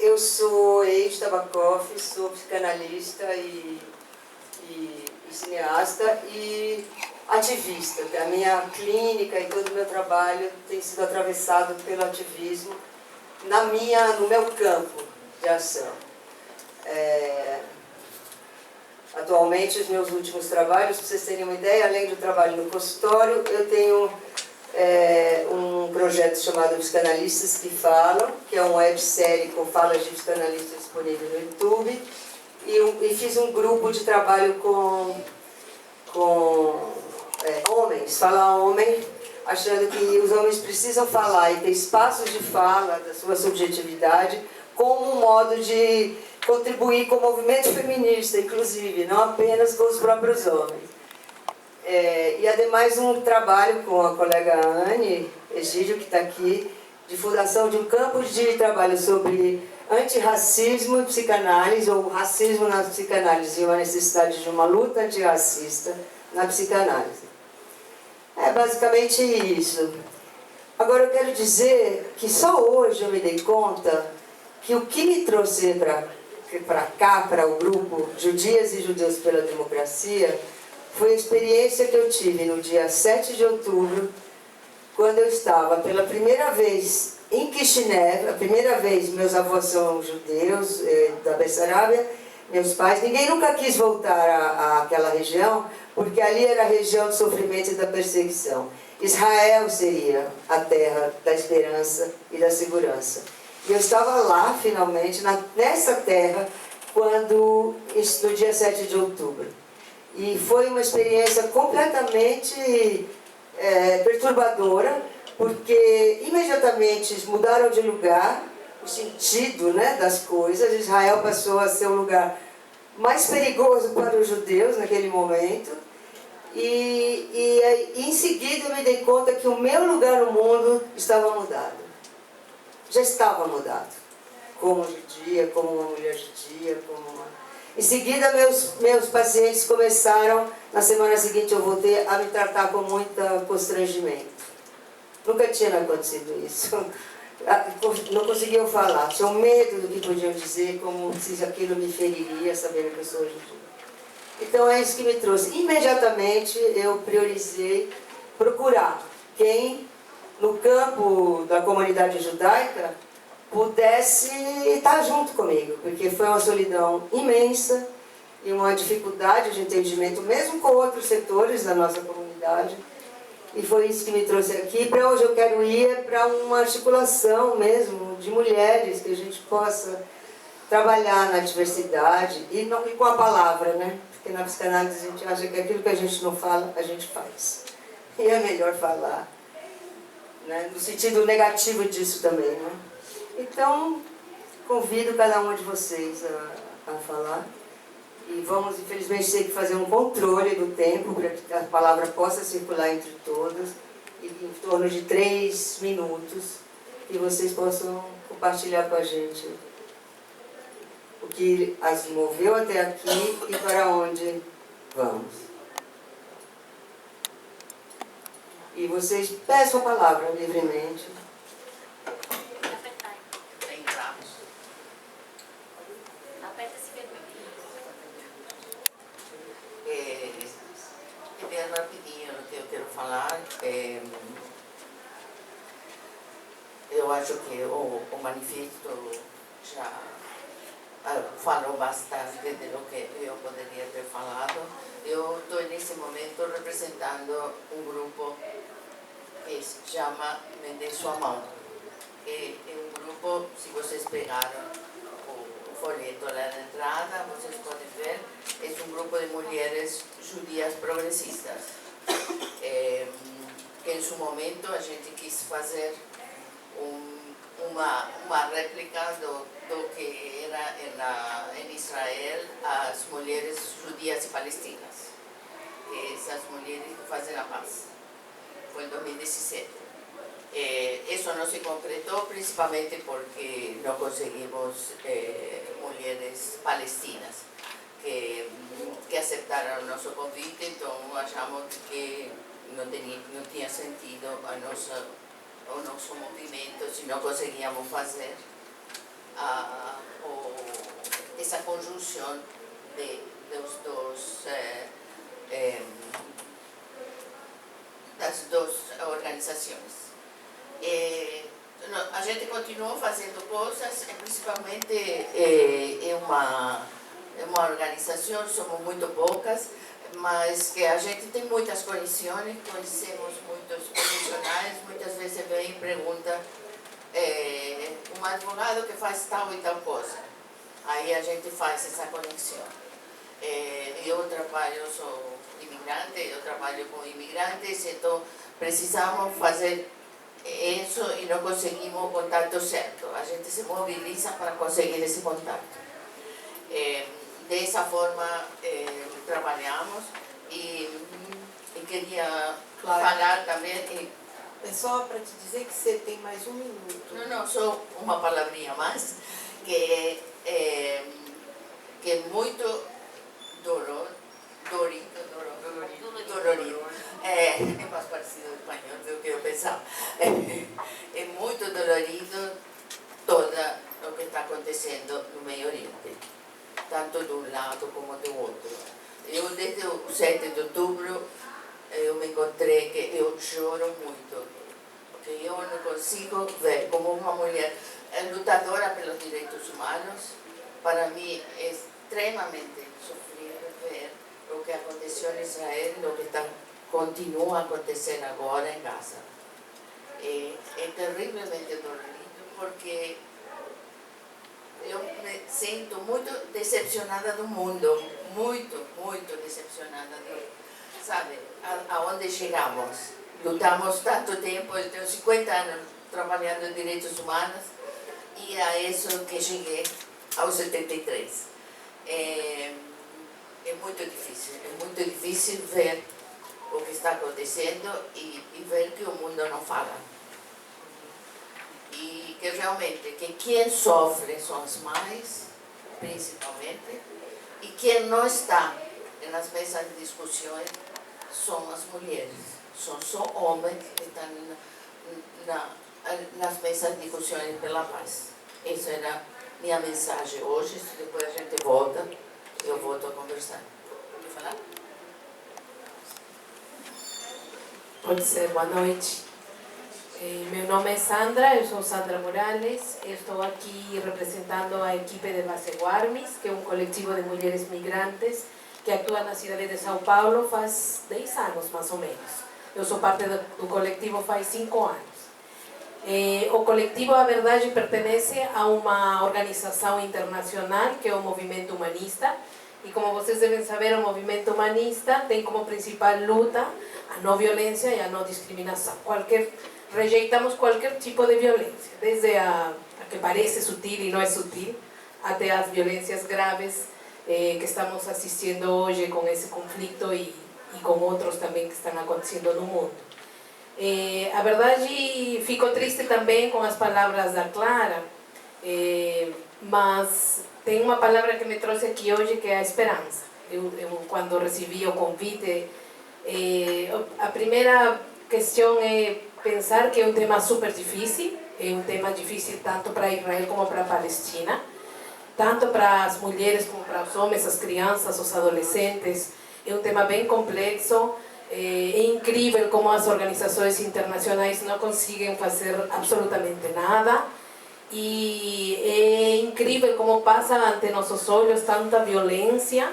Eu sou Eide Tabakov, sou psicanalista e cineasta e ativista. A minha clínica e todo o meu trabalho tem sido atravessado pelo ativismo no meu campo de ação. Atualmente, os meus últimos trabalhos, para vocês terem uma ideia, além do trabalho no consultório, eu tenho um projeto chamado Psicanalistas que Falam, que é uma websérie com falas de psicanalistas disponível no YouTube, e fiz um grupo de trabalho com homens, falar homem, achando que os homens precisam falar e ter espaços de fala da sua subjetividade como um modo de contribuir com o movimento feminista, inclusive, não apenas com os próprios homens. E, ademais, um trabalho com a colega Anne Egídio, que está aqui, de fundação de um campo de trabalho sobre antirracismo e psicanálise, ou racismo na psicanálise, e a necessidade de uma luta antirracista na psicanálise. É basicamente isso. Agora, eu quero dizer que só hoje eu me dei conta que o que me trouxe para cá, para o grupo Judias e Judeus pela Democracia, foi a experiência que eu tive no dia 7 de outubro, quando eu estava pela primeira vez em Kishinev. A primeira vez, meus avós são judeus, da Bessarabia, meus pais, ninguém nunca quis voltar àquela região, porque ali era a região do sofrimento e da perseguição. Israel seria a terra da esperança e da segurança. E eu estava lá, finalmente, nessa terra, no dia 7 de outubro. E foi uma experiência completamente perturbadora, porque imediatamente mudaram de lugar, o sentido, né, das coisas. Israel passou a ser um lugar mais perigoso para os judeus naquele momento. E em seguida eu me dei conta que o meu lugar no mundo estava mudado. Já estava mudado. Como judia, como uma mulher judia, Em seguida, meus pacientes começaram, na semana seguinte eu voltei a me tratar com muito constrangimento. Nunca tinha acontecido isso. Não conseguiam falar, tinham medo do que podiam dizer, como se aquilo me feriria, sabendo que eu sou judia. Então é isso que me trouxe. Imediatamente eu priorizei procurar quem, no campo da comunidade judaica, pudesse estar junto comigo, porque foi uma solidão imensa e uma dificuldade de entendimento, mesmo com outros setores da nossa comunidade. E foi isso que me trouxe aqui. Para onde eu quero ir é para uma articulação mesmo de mulheres, que a gente possa trabalhar na diversidade e com a palavra, né? Porque na psicanálise a gente acha que aquilo que a gente não fala, a gente faz. E é melhor falar, né? No sentido negativo disso também, né? Então, convido cada uma de vocês a falar. E vamos, infelizmente, ter que fazer um controle do tempo para que a palavra possa circular entre todas, e em torno de 3 minutos, e vocês possam compartilhar com a gente o que as moveu até aqui e para onde vamos. E vocês peçam a palavra livremente. Bem rapidinho no que eu quero falar. Eu acho que o manifesto já falou bastante do que eu poderia ter falado. Eu estou nesse momento representando um grupo que se chama Me Dê Sua Mão. É um grupo, se vocês pegaram o folheto lá na entrada, vocês podem ver, é um grupo de mulheres judias progressistas. Que em seu momento a gente quis fazer uma réplica do que era em Israel as mulheres judias e palestinas. Essas mulheres que fazem a paz. Foi em 2017. Isso não se concretou, principalmente porque não conseguimos mulheres palestinas que aceitaram o nosso convite, então achamos que não tinha sentido o nosso movimento se não conseguíamos fazer essa conjunção das duas organizações. A gente continua fazendo coisas, principalmente é uma organização, somos muito poucas, mas que a gente tem muitas conexões, conhecemos muitos profissionais, muitas vezes vem e pergunta um advogado que faz tal e tal coisa. Aí a gente faz essa conexão. Eu trabalho, sou imigrante, eu trabalho com imigrantes, então precisamos fazer isso e não conseguimos o contato certo. A gente se mobiliza para conseguir esse contato. Dessa forma trabalhamos e queria falar também. É só para te dizer que você tem mais 1 minuto. Não, só uma palavrinha mais, que é muito dolorido. É mais parecido ao espanhol do que eu pensava. É muito dolorido todo o que está acontecendo no Meio Oriente, tanto de um lado como do outro. Eu, desde o 7 de outubro, eu me encontrei que eu choro muito, porque eu não consigo ver como uma mulher lutadora pelos direitos humanos. Para mim é extremamente sofrível ver o que aconteceu em Israel, o que continua a acontecer agora em Gaza. É terrivelmente dolorido, porque eu me sinto muito decepcionada do mundo, muito decepcionada, sabe, aonde chegamos. Lutamos tanto tempo, eu tenho 50 anos trabalhando em direitos humanos e a isso que cheguei aos 73. É muito difícil ver o que está acontecendo e ver que o mundo não fala. E que realmente que quem sofre são as mães, principalmente, e quem não está nas mesas de discussões são as mulheres. São só homens que estão nas mesas de discussões pela paz. Essa era minha mensagem hoje. Depois a gente volta, eu volto a conversar. Pode falar? Pode ser, boa noite. Meu nome é Sandra, eu sou Sandra Morales, eu estou aqui representando a equipe de Base Guarmis, que é um coletivo de mulheres migrantes que atua na cidade de São Paulo faz 10 anos, mais ou menos. Eu sou parte do coletivo faz 5 anos. O coletivo, a verdade, pertence a uma organização internacional que é o Movimento Humanista. E como vocês devem saber, o Movimento Humanista tem como principal luta a não violência e a não discriminação. Rejeitamos qualquer tipo de violência, desde a que parece sutil e não é sutil, até as violências graves que estamos assistindo hoje com esse conflito e com outros também que estão acontecendo no mundo. A verdade, fico triste também com as palavras da Clara, mas tem uma palavra que me trouxe aqui hoje, que é a esperança. Eu quando recebi o convite, a primeira questão é pensar que é um tema super difícil, é um tema difícil tanto para Israel como para a Palestina, tanto para as mulheres como para os homens, as crianças, os adolescentes. É um tema bem complexo. É incrível como as organizações internacionais não conseguem fazer absolutamente nada. E é incrível como passa ante nossos olhos tanta violência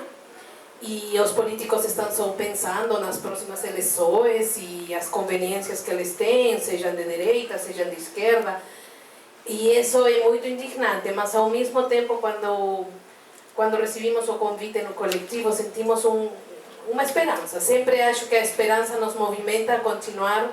e os políticos estão só pensando nas próximas eleições e as conveniências que eles têm, sejam de direita, sejam de esquerda. E isso é muito indignante, mas ao mesmo tempo, quando recebimos o convite no coletivo, sentimos uma esperança. Sempre acho que a esperança nos movimenta a continuar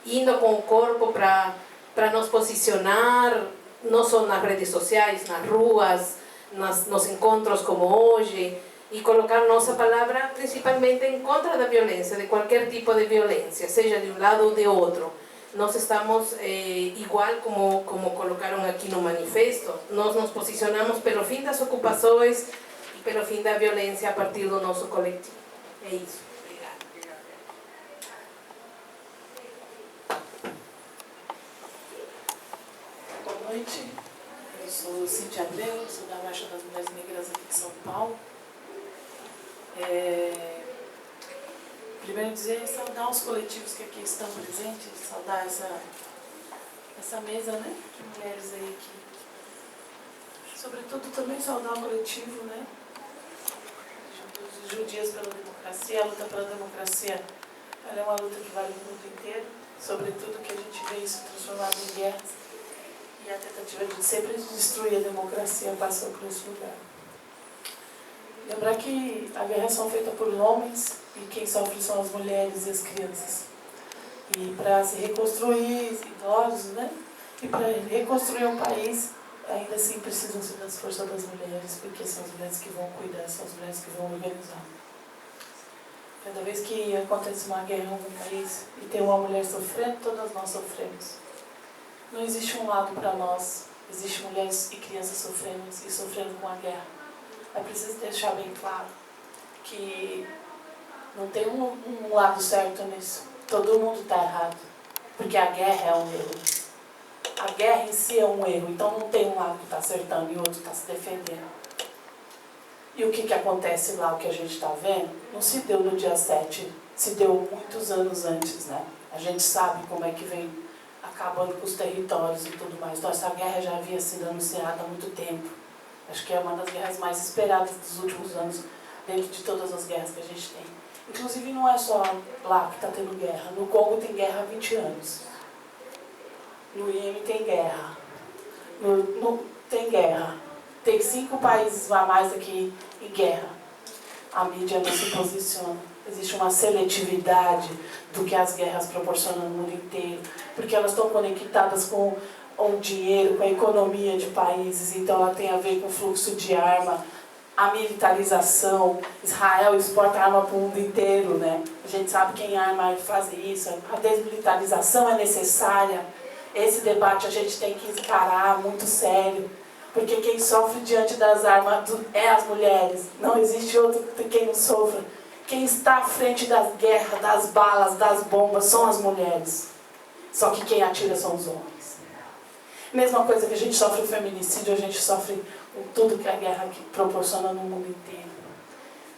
indo com o corpo para nos posicionar, não só nas redes sociais, nas ruas, nos encontros como hoje, e colocar nossa palavra principalmente em contra da violência, de qualquer tipo de violência, seja de um lado ou de outro. Nós estamos, igual como colocaram aqui no manifesto, nós nos posicionamos pelo fim das ocupações e pelo fim da violência a partir do nosso coletivo. É isso. Obrigada. Boa noite. Eu sou Cíntia Abreu, sou da Marcha das Mulheres Negras aqui de São Paulo. Primeiro dizer, saudar os coletivos que aqui estão presentes, saudar essa mesa, né, de mulheres aí que... Sobretudo também saudar o coletivo, né, dos Judias pela Democracia. A luta pela democracia, ela é uma luta que vale no mundo inteiro, sobretudo que a gente vê isso transformado em guerras. E a tentativa de sempre destruir a democracia passou por esse lugar. Lembrar que a guerra são feita por homens e quem sofre são as mulheres e as crianças. E para se reconstruir idosos, né? E para reconstruir um país, ainda assim precisam ser das forças das mulheres, porque são as mulheres que vão cuidar, são as mulheres que vão organizar. Cada vez que acontece uma guerra em algum país e tem uma mulher sofrendo, todas nós sofremos. Não existe um lado para nós, existem mulheres e crianças sofrendo e sofrendo com a guerra. É preciso deixar bem claro que não tem um lado certo nisso. Todo mundo está errado, porque a guerra é um erro. A guerra em si é um erro, então não tem um lado que está acertando e o outro está se defendendo. E o que acontece lá, o que a gente está vendo, não se deu no dia 7, se deu muitos anos antes, né? A gente sabe como é que vem acabando com os territórios e tudo mais. Então essa guerra já havia sido anunciada há muito tempo. Acho que é uma das guerras mais esperadas dos últimos anos, dentro de todas as guerras que a gente tem. Inclusive não é só lá que está tendo guerra. No Congo tem guerra há 20 anos. No Iêmen tem guerra. Tem guerra. Tem 5 países a mais aqui em guerra. A mídia não se posiciona. Existe uma seletividade do que as guerras proporcionam no mundo inteiro, porque elas estão conectadas com o dinheiro, com a economia de países, então ela tem a ver com o fluxo de arma, a militarização. Israel exporta arma para o mundo inteiro, né? A gente sabe quem arma e faz isso, a desmilitarização é necessária. Esse debate a gente tem que encarar muito sério, porque quem sofre diante das armas é as mulheres, não existe outro quem não sofra. Quem está à frente das guerras, das balas, das bombas, são as mulheres. Só que quem atira são os homens. Mesma coisa que a gente sofre o feminicídio, a gente sofre com tudo que a guerra proporciona no mundo inteiro.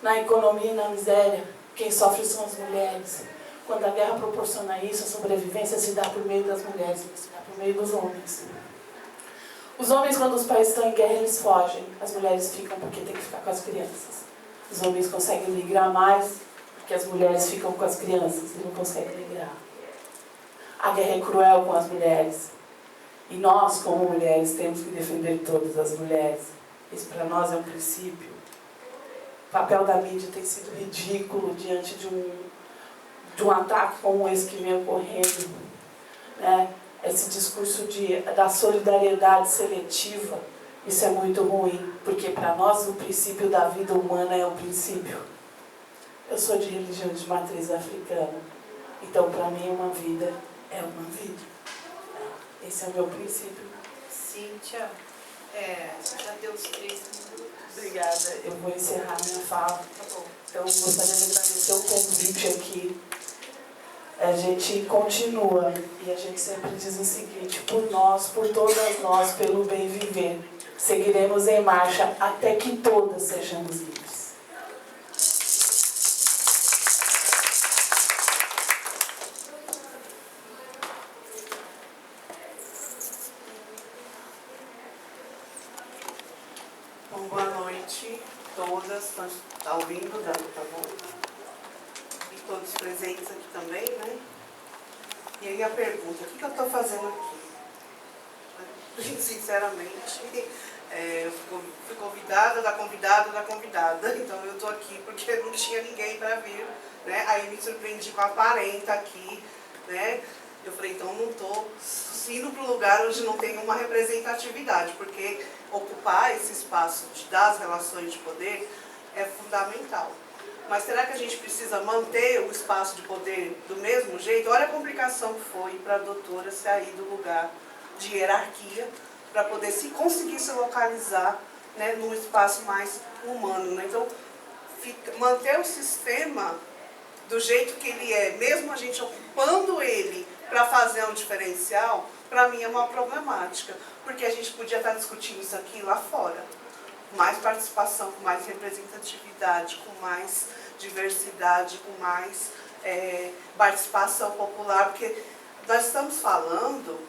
Na economia e na miséria, quem sofre são as mulheres. Quando a guerra proporciona isso, a sobrevivência se dá por meio das mulheres, se dá por meio dos homens. Os homens, quando os países estão em guerra, eles fogem. As mulheres ficam porque tem que ficar com as crianças. Os homens conseguem migrar mais, porque as mulheres ficam com as crianças e não conseguem migrar. A guerra é cruel com as mulheres. E nós, como mulheres, temos que defender todas as mulheres. Isso para nós é um princípio. O papel da mídia tem sido ridículo diante de um ataque como esse que vem ocorrendo, né? Esse discurso da solidariedade seletiva. Isso é muito ruim, porque para nós o princípio da vida humana é o princípio. Eu sou de religião de matriz africana, então para mim uma vida é uma vida. Esse é o meu princípio. Cíntia, já deu os 3 minutos. Obrigada, eu vou encerrar minha fala. Tá bom. Então gostaria de agradecer o convite aqui. A gente continua e a gente sempre diz o seguinte: por nós, por todas nós, pelo bem viver, seguiremos em marcha até que todas sejamos livres. Bom, boa noite a todas. Está ouvindo, tá bom? E todos presentes aqui também, né? E aí a pergunta: o que eu estou fazendo aqui? Sinceramente, eu fui convidada da convidada, então eu estou aqui porque não tinha ninguém para vir, né? Aí me surpreendi com a parenta aqui, né? Eu falei, então não estou indo para um lugar onde não tem uma representatividade, porque ocupar esse espaço das relações de poder é fundamental. Mas será que a gente precisa manter o espaço de poder do mesmo jeito? Olha a complicação que foi para a doutora sair do lugar de hierarquia para poder conseguir se localizar, né, num espaço mais humano, né? Então, manter o sistema do jeito que ele é, mesmo a gente ocupando ele para fazer um diferencial, para mim é uma problemática, porque a gente podia estar discutindo isso aqui lá fora. Com mais participação, com mais representatividade, com mais diversidade, com mais participação popular, porque nós estamos falando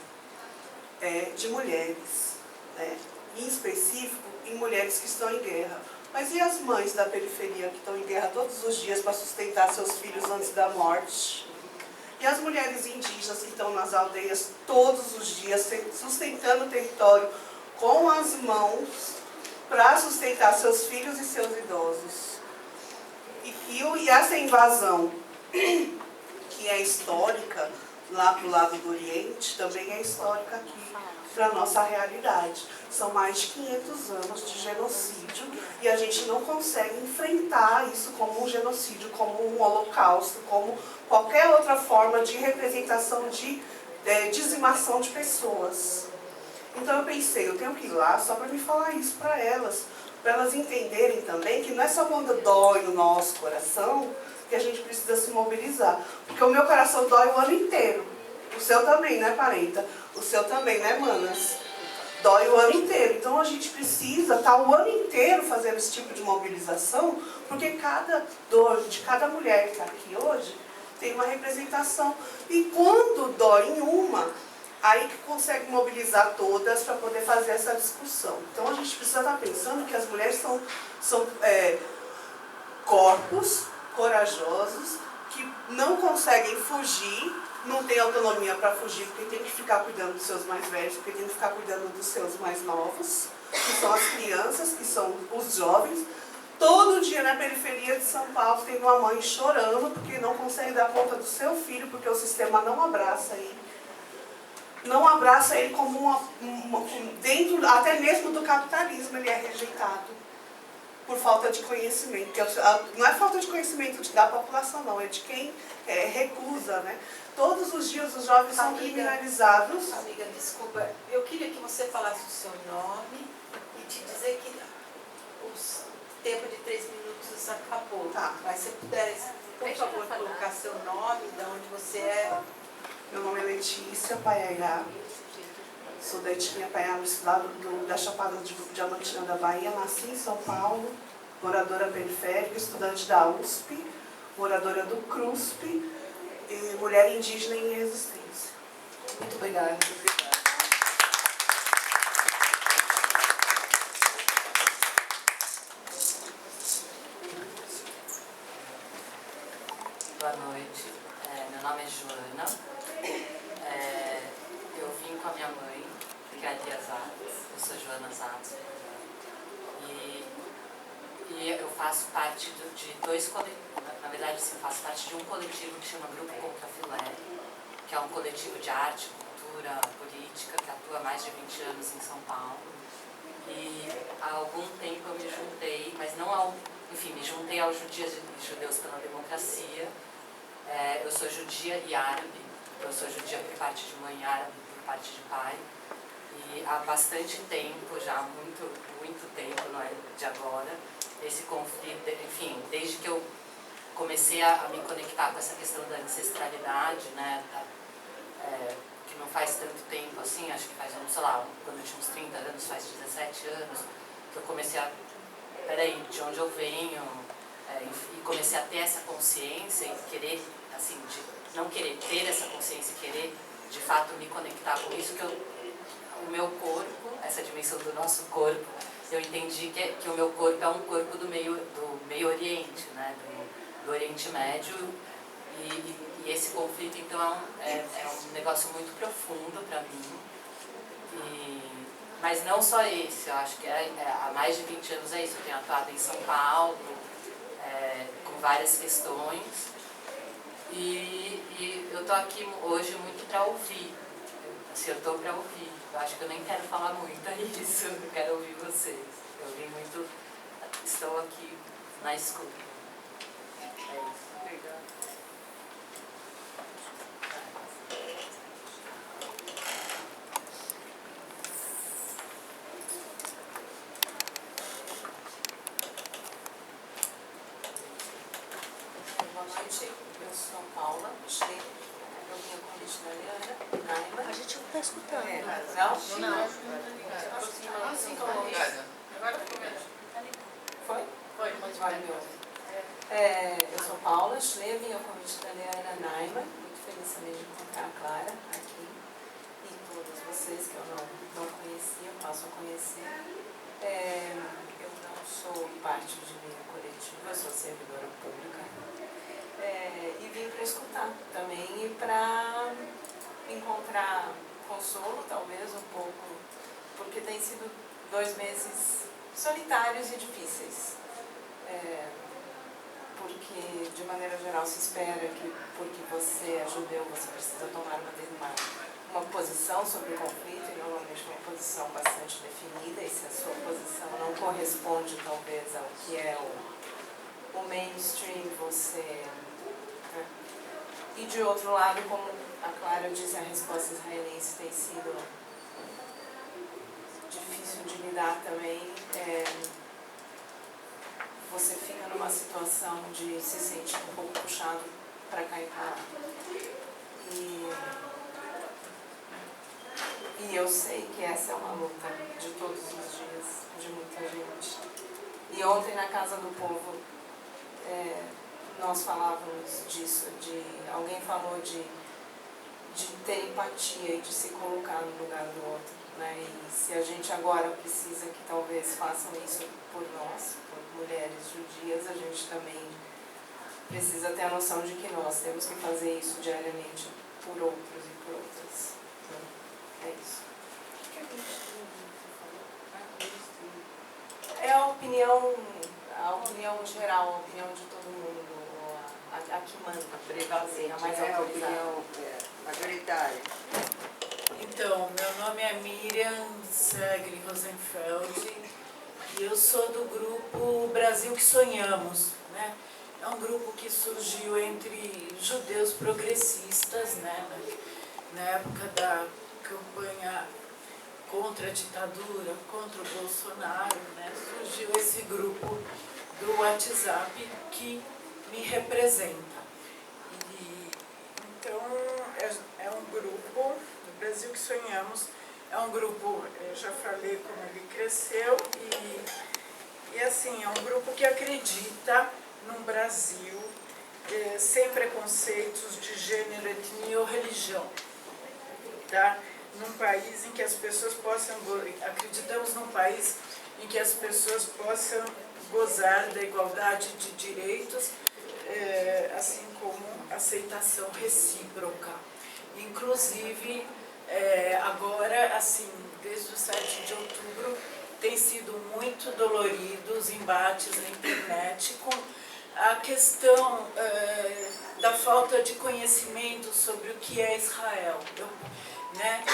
de mulheres, né? Em específico, em mulheres que estão em guerra. Mas e as mães da periferia que estão em guerra todos os dias para sustentar seus filhos antes da morte? E as mulheres indígenas que estão nas aldeias todos os dias, sustentando o território com as mãos para sustentar seus filhos e seus idosos? E essa invasão, que é histórica, lá para o lado do Oriente, também é histórica aqui para a nossa realidade. São mais de 500 anos de genocídio e a gente não consegue enfrentar isso como um genocídio, como um holocausto, como qualquer outra forma de representação de dizimação de pessoas. Então eu pensei, eu tenho que ir lá só para me falar isso para elas entenderem também que não é só quando dói no nosso coração que a gente precisa se mobilizar. Porque o meu coração dói o ano inteiro. O seu também, né, parenta? O seu também, né, manas? Dói o ano inteiro. Então a gente precisa estar o ano inteiro fazendo esse tipo de mobilização, porque cada dor de cada mulher que está aqui hoje tem uma representação. E quando dói em uma, aí que consegue mobilizar todas para poder fazer essa discussão. Então a gente precisa estar pensando que as mulheres são corpos corajosos que não conseguem fugir, não têm autonomia para fugir, porque tem que ficar cuidando dos seus mais velhos, porque tem que ficar cuidando dos seus mais novos, que são as crianças, que são os jovens. Todo dia na periferia de São Paulo tem uma mãe chorando porque não consegue dar conta do seu filho, porque o sistema não abraça ele. Não abraça ele como dentro, até mesmo do capitalismo ele é rejeitado. Por falta de conhecimento. Não é falta de conhecimento da população, não. É de quem recusa, né? Todos os dias os jovens são criminalizados. Amiga, desculpa. Eu queria que você falasse o seu nome e te dizer que o tempo de 3 minutos acabou. Tá. Mas se puder, por favor, colocar seu nome, de onde você é. Meu nome é Letícia Paiaiá. Sou da etnia Paiaiá, no estado da Chapada Diamantina da Bahia. Nasci em São Paulo, moradora periférica, estudante da USP, moradora do CRUSP e mulher indígena em resistência. Muito obrigada. Boa noite, meu nome é Joana, eu vim com a minha mãe, que é a Lia Zatz, eu sou Joana Zatz, e eu faço parte de dois coletivos, na verdade assim, faço parte de um coletivo que chama Grupo Contra Filé, que é um coletivo de arte, cultura, política, que atua há mais de 20 anos em São Paulo, e há algum tempo eu me juntei, mas não ao, enfim, me juntei aos Judeus pela Democracia. Eu sou judia e árabe, eu sou judia por parte de mãe, árabe por parte de pai, e há bastante tempo, já muito tempo, não é de agora, esse conflito, enfim, desde que eu comecei a me conectar com essa questão da ancestralidade, né, que não faz tanto tempo assim, acho que faz, sei lá, quando eu tinha uns 30 anos, faz 17 anos, que eu comecei a, peraí, de onde eu venho, e comecei a ter essa consciência e querer, assim, de não querer ter essa consciência e querer, de fato, me conectar com isso, que o meu corpo, essa dimensão do nosso corpo, eu entendi que o meu corpo é um corpo do meio Oriente, né, do Oriente Médio, e esse conflito, então, é um negócio muito profundo para mim, mas não só esse, eu acho que há mais de 20 anos é isso, eu tenho atuado em São Paulo, com várias questões, e eu estou aqui hoje muito para ouvir, assim, eu estou para ouvir, eu acho que eu nem quero falar muito, é isso, eu quero ouvir vocês, eu vim muito, estou aqui na escuta, é isso. Obrigada. Boa noite, eu sou Paula, eu vim a convite da Eliana, Naima. A gente não está escutando. Não? Não. Assim como isso. Agora ficou mesmo. Foi? Foi. Vale, meu. Eu sou Paula Schlev, eu convite da Leana Naiman, muito feliz também de encontrar a Clara aqui e todos vocês que eu não conhecia, passo a conhecer. Eu não sou parte de nenhum coletivo, eu sou servidora pública e vim para escutar também e para encontrar consolo, talvez um pouco, porque tem sido 2 meses solitários e difíceis. Porque, de maneira geral, se espera que, porque você é judeu, você precisa tomar uma posição sobre o conflito, e normalmente uma posição bastante definida, e se a sua posição não corresponde, talvez, ao que é o mainstream, você... Né? E, de outro lado, como a Clara disse, a resposta israelense tem sido difícil de lidar também. Você fica numa situação de se sentir um pouco puxado para cá e para lá. E eu sei que essa é uma luta de todos os dias, de muita gente. E ontem na Casa do Povo, nós falávamos disso, alguém falou de ter empatia e de se colocar no lugar do outro. Né? E se a gente agora precisa que talvez façam isso por nós, por mulheres judias, a gente também precisa ter a noção de que nós temos que fazer isso diariamente por outros e por outras. É isso. É a opinião geral, a opinião de todo mundo, a que manda, a mais autorizada. A opinião majoritária. Então, meu nome é Miriam Segre Rosenfeld e eu sou do grupo Brasil que Sonhamos, né? É um grupo que surgiu entre judeus progressistas, né? Na época da campanha contra a ditadura, contra o Bolsonaro, né? Surgiu esse grupo do WhatsApp que me representa. Então, é um grupo... Brasil que Sonhamos é um grupo, eu já falei como ele cresceu, e assim, é um grupo que acredita num Brasil sem preconceitos de gênero, etnia ou religião. Tá? Num país em que as pessoas possam, acreditamos num país em que as pessoas possam gozar da igualdade de direitos, assim como aceitação recíproca. Inclusive, agora, assim, desde o 7 de outubro, tem sido muito dolorido os embates na internet com a questão da falta de conhecimento sobre o que é Israel. Né?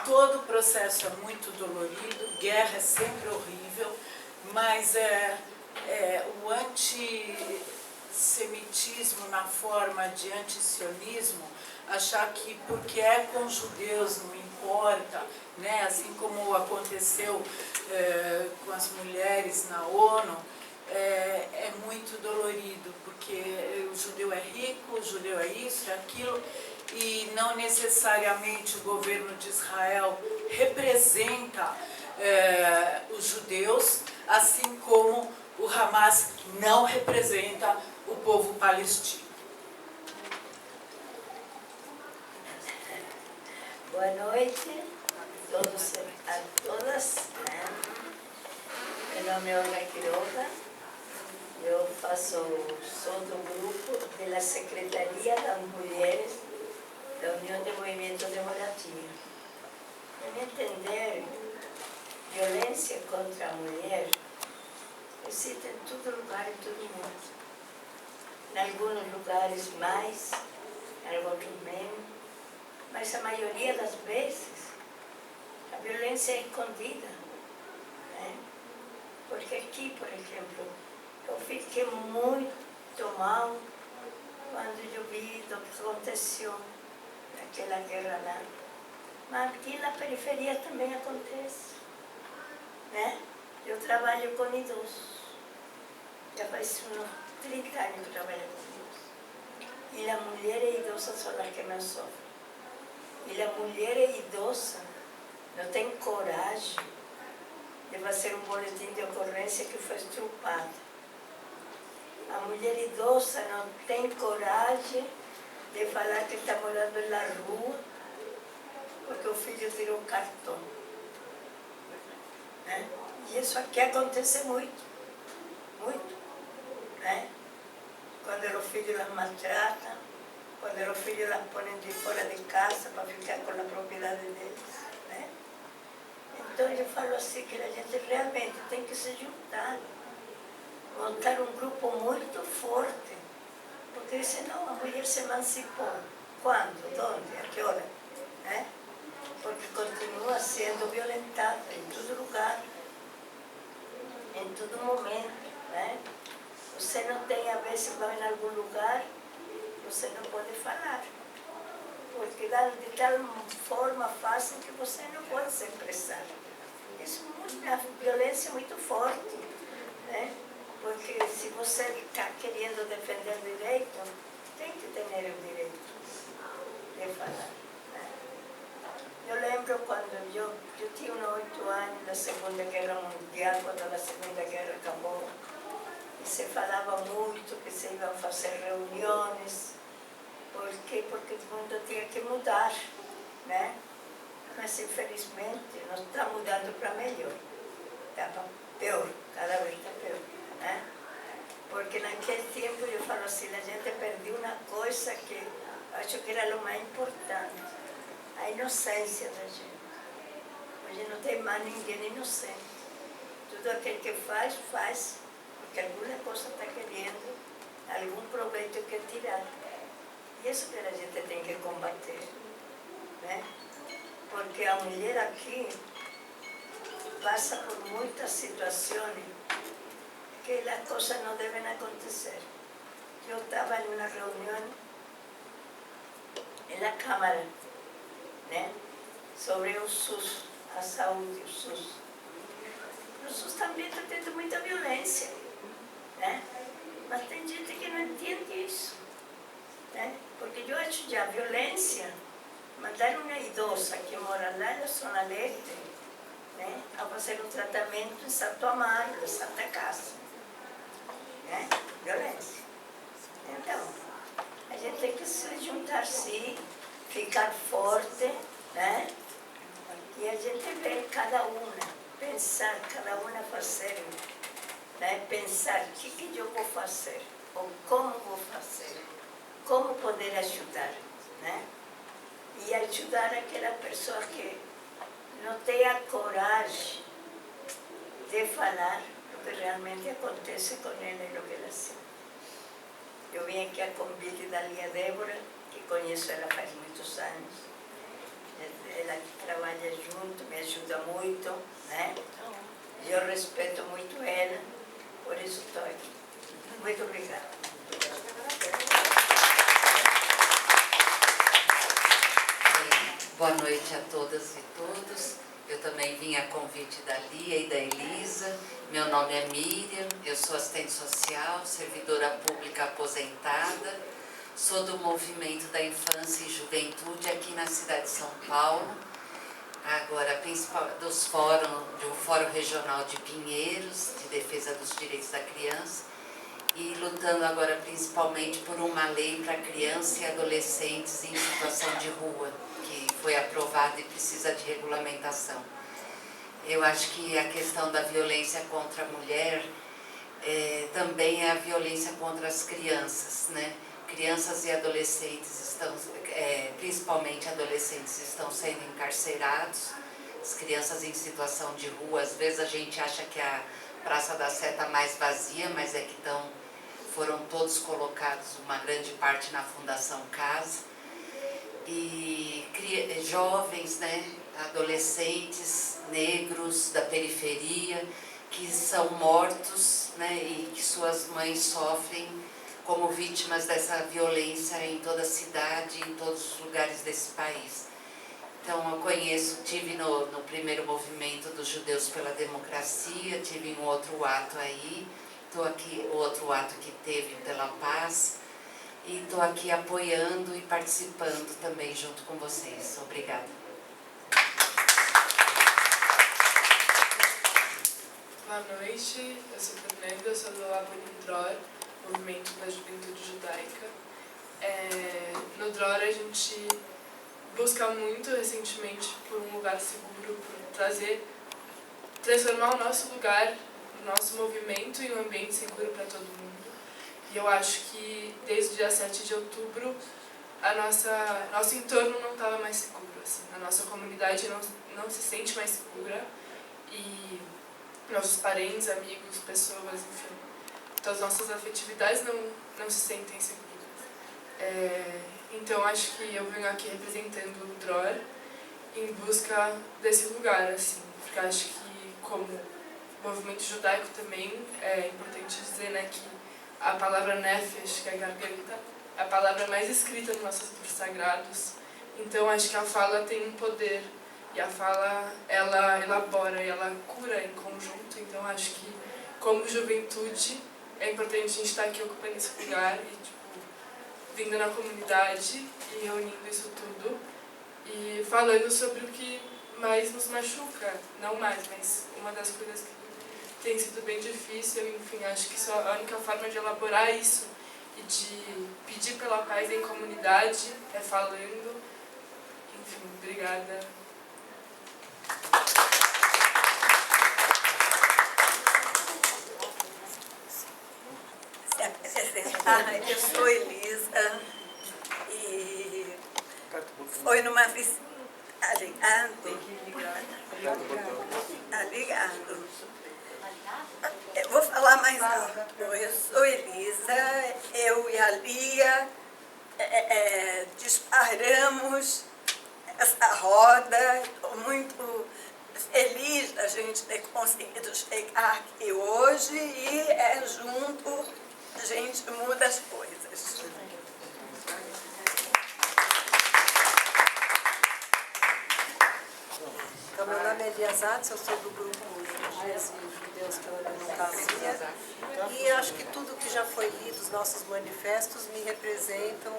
Todo o processo é muito dolorido, guerra é sempre horrível, mas o antissemitismo na forma de antisionismo, achar que porque é com judeus não importa, né? Assim como aconteceu com as mulheres na ONU, é muito dolorido, porque o judeu é rico, o judeu é isso, é aquilo, e não necessariamente o governo de Israel representa os judeus, assim como o Hamas não representa o povo palestino. Boa noite a todas. Meu nome é Olga Quiroga, eu sou do grupo da Secretaria das Mulheres da União de Movimento de Moradia. Para me entender, violência contra a mulher existe em todo lugar, em todo mundo. Em alguns lugares mais, em outros menos. Mas a maioria das vezes a violência é escondida. Né? Porque aqui, por exemplo, eu fiquei muito mal quando eu vi o que aconteceu naquela guerra lá. Mas aqui na periferia também acontece. Né? Eu trabalho com idosos. Já faz uns 30 anos que eu trabalho com idosos. E a mulher idosa são as que mais sofrem. E a mulher idosa não tem coragem de fazer um boletim de ocorrência que foi estrupada. A mulher idosa não tem coragem de falar que está morando na rua porque o filho tirou o cartão. Né? E isso aqui acontece muito, muito. Né? Quando os filhos las maltratam, quando os filhos las põem de fora de casa para ficar com a propriedade deles. Né? Então eu falo assim que a gente realmente tem que se juntar, montar um grupo muito forte, porque senão a mulher se emancipou. Quando? Onde? A que hora? Né? Porque continua sendo violentada em todo lugar, em todo momento. Né? Você não tem, a vezes, vai em algum lugar, você não pode falar. Porque dá de tal forma fácil que você não pode se expressar. Isso é uma violência muito forte. Né? Porque se você está querendo defender o direito, tem que ter o direito de falar. Né? Eu lembro quando eu tinha 8 anos da Segunda Guerra Mundial, quando a Segunda Guerra acabou, e se falava muito que se iam fazer reuniões. Por quê? Porque o mundo tinha que mudar, né? Mas infelizmente não está mudando para melhor. Estava pior, cada vez está pior. Né? Porque naquele tempo, eu falo assim, a gente perdeu uma coisa que acho que era o mais importante, a inocência da gente. Hoje não tem mais ninguém inocente. Tudo aquele que faz, faz, porque alguma coisa está querendo, algum proveito quer tirar. E isso que a gente tem que combater. Né? Porque a mulher aqui passa por muitas situações que as coisas não devem acontecer. Eu estava em uma reunião na Câmara, né, sobre o SUS, a saúde, o SUS. O SUS também está tendo muita violência, né? Mas tem gente que não entende isso. Né? Porque eu acho que a violência, mandar uma idosa que mora lá na Zona Leste, né, a fazer um tratamento em Santo Amaro, na Santa Casa. Né? Violência. Então, a gente tem que se juntar, sim, ficar forte, né? E a gente ver cada uma, pensar, cada uma fazer, né? Pensar o que eu vou fazer, ou como vou fazer, como poder ajudar, né? E ajudar aquela pessoa que não tem a coragem de falar o que realmente acontece com ela e o que ela sente. Eu vim aqui a convite da Lia Débora, que conheço ela faz muitos anos. Ela trabalha junto, me ajuda muito, né? Eu respeito muito ela, por isso estou aqui. Muito obrigada. Boa noite a todas e todos. Eu também vim a convite da Lia e da Elisa. Meu nome é Miriam, eu sou assistente social, servidora pública aposentada, sou do Movimento da Infância e Juventude aqui na cidade de São Paulo, agora principal do Fórum Regional de Pinheiros, de Defesa dos Direitos da Criança, e lutando agora principalmente por uma lei para crianças e adolescentes em situação de rua, que foi aprovada e precisa de regulamentação. Eu acho que a questão da violência contra a mulher também é a violência contra as crianças, né? Crianças e adolescentes estão, principalmente adolescentes, estão sendo encarcerados. As crianças em situação de rua, às vezes a gente acha que a Praça da Sé está mais vazia, mas é que foram todos colocados, uma grande parte na Fundação Casa. E jovens, né, adolescentes negros da periferia que são mortos, né, e que suas mães sofrem como vítimas dessa violência em toda a cidade, em todos os lugares desse país. Então eu tive no primeiro movimento dos Judeus pela Democracia, tive um outro ato aí, estou aqui, outro ato que teve pela paz, e estou aqui apoiando e participando também junto com vocês. Obrigada. noite, eu sou Fernanda, eu sou do Abonim Dror, Movimento da Juventude Judaica. No Dror a gente busca muito recentemente por um lugar seguro, por transformar o nosso lugar, o nosso movimento em um ambiente seguro para todo mundo. E eu acho que desde o dia 7 de outubro nosso entorno não estava mais seguro, assim. A nossa comunidade não se sente mais segura e nossos parentes, amigos, pessoas, enfim, todas as nossas afetividades não se sentem seguras. Então acho que eu venho aqui representando o Dror em busca desse lugar, assim, porque acho que como movimento judaico também é importante dizer, né, que a palavra nefesh, que é garganta, é a palavra mais escrita nos nossos livros sagrados. Então acho que a fala tem um poder e a fala ela elabora e ela cura em conjunto. Então acho que como juventude é importante a gente estar aqui ocupando esse lugar e vindo na comunidade e reunindo isso tudo e falando sobre o que mais nos machuca, não mais, mas uma das coisas que tem sido bem difícil. Enfim, acho que só a única forma de elaborar isso e de pedir pela paz em comunidade é falando. Enfim, obrigada. Eu sou Elisa e foi numa visita. Ligado. Eu vou falar mais alto. Eu sou Elisa, eu e a Lia disparamos essa roda. Estou muito feliz da gente ter conseguido chegar aqui hoje e junto a gente muda as coisas. Então, meu nome é Eliasatz, eu sou do grupo Judeus pela Democracia e acho que tudo que já foi lido, os nossos manifestos, me representam.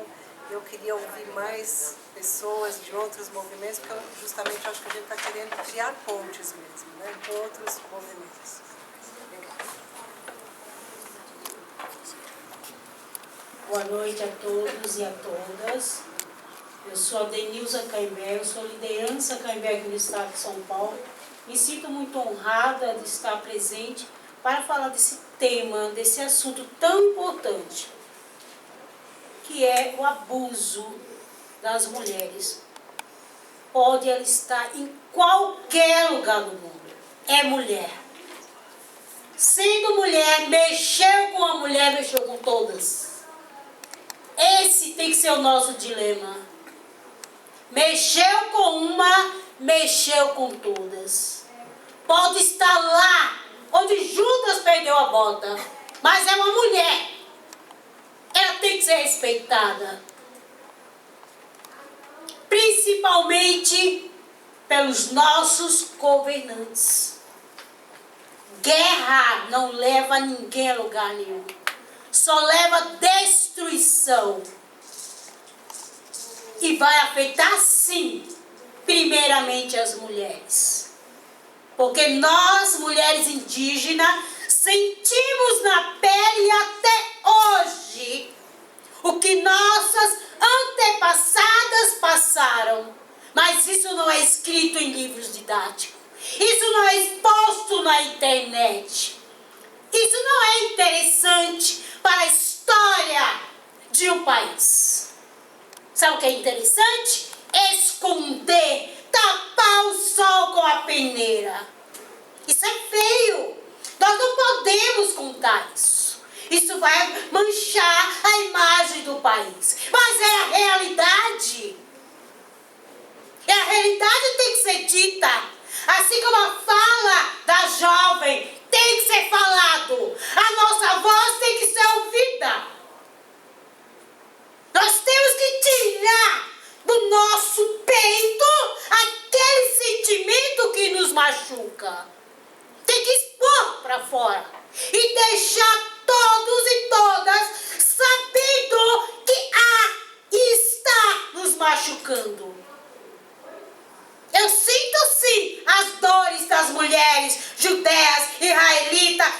Eu queria ouvir mais pessoas de outros movimentos, porque justamente acho que a gente está querendo criar pontes mesmo, né, com outros movimentos. Boa noite a todos e a todas. Eu sou a Denilza Caimbé, eu sou liderança Caimbé aqui no estado de São Paulo. Me sinto muito honrada de estar presente para falar desse tema, desse assunto tão importante, que é o abuso das mulheres. Pode ela estar em qualquer lugar do mundo. É mulher. Sendo mulher, mexeu com a mulher, mexeu com todas. Esse tem que ser o nosso dilema. Mexeu com uma, mexeu com todas. Pode estar lá onde Judas perdeu a bota, mas é uma mulher. Ela tem que ser respeitada. Principalmente pelos nossos governantes. Guerra não leva ninguém a lugar nenhum. Só leva destruição. E vai afetar, sim, primeiramente as mulheres. Porque nós, mulheres indígenas, sentimos na pele até hoje o que nossas antepassadas passaram. Mas isso não é escrito em livros didáticos. Isso não é exposto na internet. Isso não é interessante para a história de um país. Sabe o que é interessante? Esconder, tapar o sol com a peneira. Isso é feio. Nós não podemos contar isso. Isso vai manchar a imagem do país. Mas é a realidade. E a realidade tem que ser dita. Assim como a fala da jovem tem que ser falado. A nossa voz tem que ser ouvida. Nós temos que tirar do nosso peito aquele sentimento que nos machuca. Tem que expor para fora. E deixar todos e todas sabendo que está nos machucando. Eu sinto sim as dores das mulheres judeias, israelitas,